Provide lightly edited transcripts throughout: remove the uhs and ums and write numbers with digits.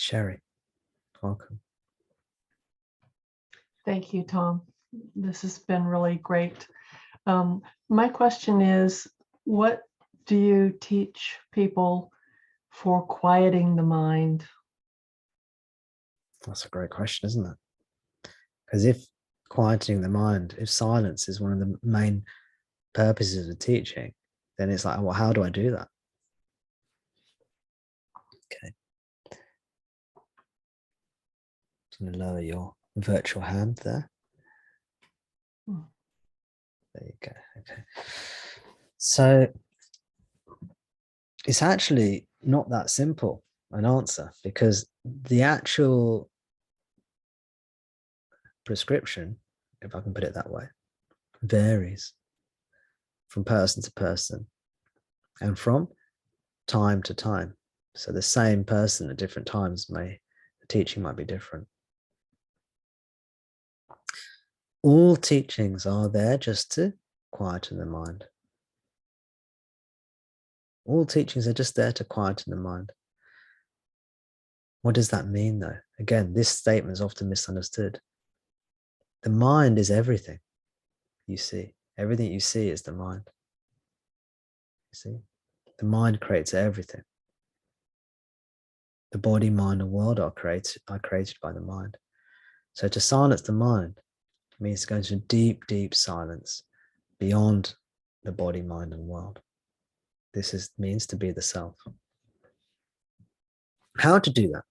Sherry, welcome. Thank you, Tom. This has been really great. My question is, what do you teach people for quieting the mind? That's a great question, isn't it? Because if quieting the mind, if silence is one of the main purposes of teaching, then it's like, well, how do I do that? Okay. I'm going to lower your virtual hand there. There you go. Okay. So it's actually not that simple an answer, because the actual prescription, if I can put it that way, varies from person to person and from time to time. So the same person at different times the teaching might be different. All teachings are there just to quieten the mind. All teachings are just there to quieten the mind. What does that mean, though? Again, this statement is often misunderstood. The mind is everything you see. Everything you see is the mind. You see? The mind creates everything. The body, mind, and world are created by the mind. So to silence the mind means going to deep, deep silence beyond the body, mind, and world. This means to be the self. How to do that?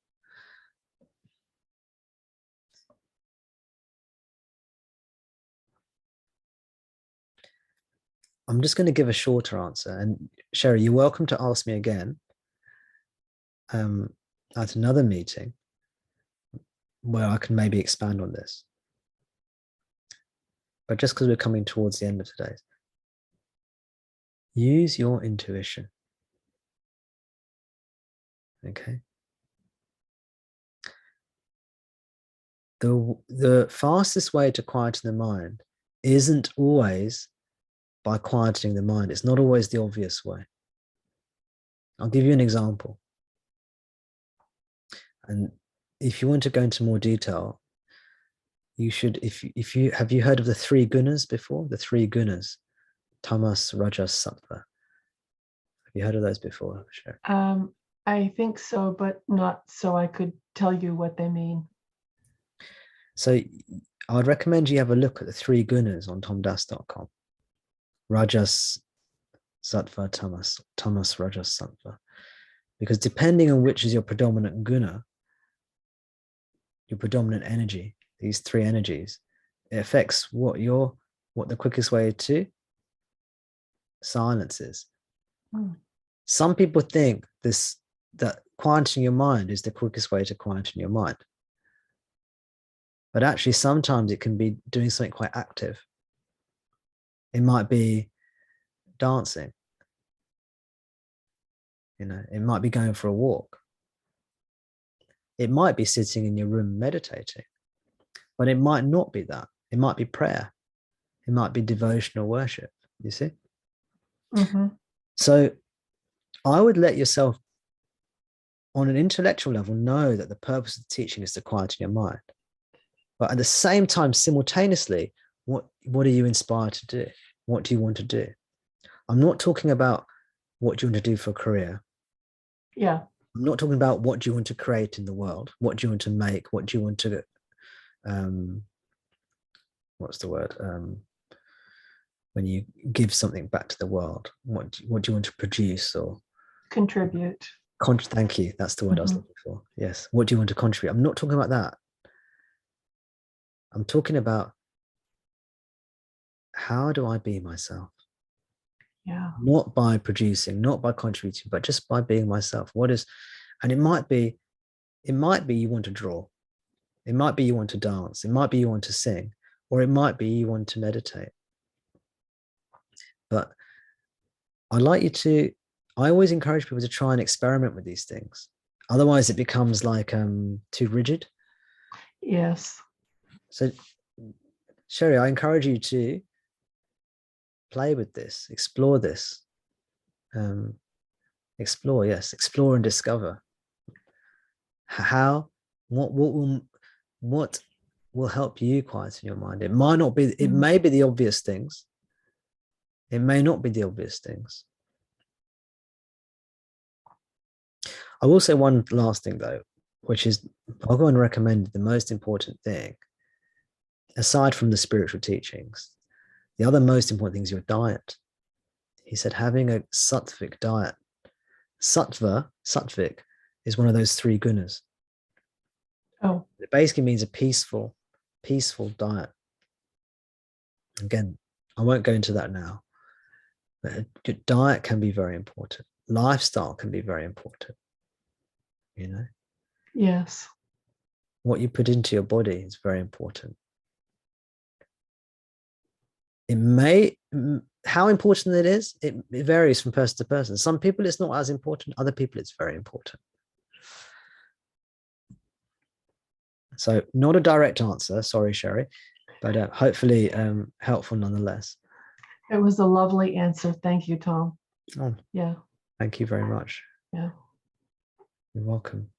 I'm just going to give a shorter answer. And Sherry, you're welcome to ask me again at another meeting where I can maybe expand on this. But just because we're coming towards the end of today's, use your intuition. Okay. The fastest way to quieten the mind isn't always by quietening the mind. It's not always the obvious way. I'll give you an example. And if you want to go into more detail, you should, if you have you heard of the three gunas before? The three gunas, tamas, rajas, sattva. Have you heard of those before? Sure. I think so, but not so I could tell you what they mean. So I'd recommend you have a look at the three gunas on tomdas.com. Rajas, sattva, tamas, rajas, sattva. Because depending on which is your predominant guna, your predominant energy, these three energies, it affects what the quickest way to silence is. Some people think that quieting your mind is the quickest way to quieten your mind. But actually, sometimes it can be doing something quite active. It might be dancing. It might be going for a walk. It might be sitting in your room meditating. But it might not be that. It might be prayer. It might be devotional worship, you see? Mm-hmm. So I would let yourself, on an intellectual level, know that the purpose of the teaching is to quieten your mind. But at the same time, simultaneously, what are you inspired to do? What do you want to do? I'm not talking about what do you want to do for a career. Yeah. I'm not talking about what do you want to create in the world. What do you want to make? What do you want to what's the word? When you give something back to the world, what do you want to produce or contribute? Thank you. That's the word I was looking for. Yes. What do you want to contribute? I'm not talking about that. I'm talking about how do I be myself? Yeah. Not by producing, not by contributing, but just by being myself. And it might be you want to draw. It might be you want to dance. It might be you want to sing, or it might be you want to meditate. But I always encourage people to try and experiment with these things. Otherwise it becomes like too rigid. Yes. So Sherry, I encourage you to play with this, explore this. Explore and discover. How, what will help you quieten your mind? It might not be, it may be the obvious things. It may not be the obvious things. I will say one last thing though, which is I'll go and recommend the most important thing, aside from the spiritual teachings. The other most important thing is your diet. He said having a sattvic diet. Sattvic, is one of those 3 gunas. Oh. It basically means a peaceful diet. Again, I won't go into that now. But your diet can be very important. Lifestyle can be very important. You know? Yes. What you put into your body is very important. It may, how important it is, it varies from person to person. Some people it's not as important, other people it's very important. So not a direct answer, sorry, Sherry, but hopefully helpful nonetheless. It was a lovely answer. Thank you, Tom. Oh, yeah. Thank you very much. Yeah. You're welcome.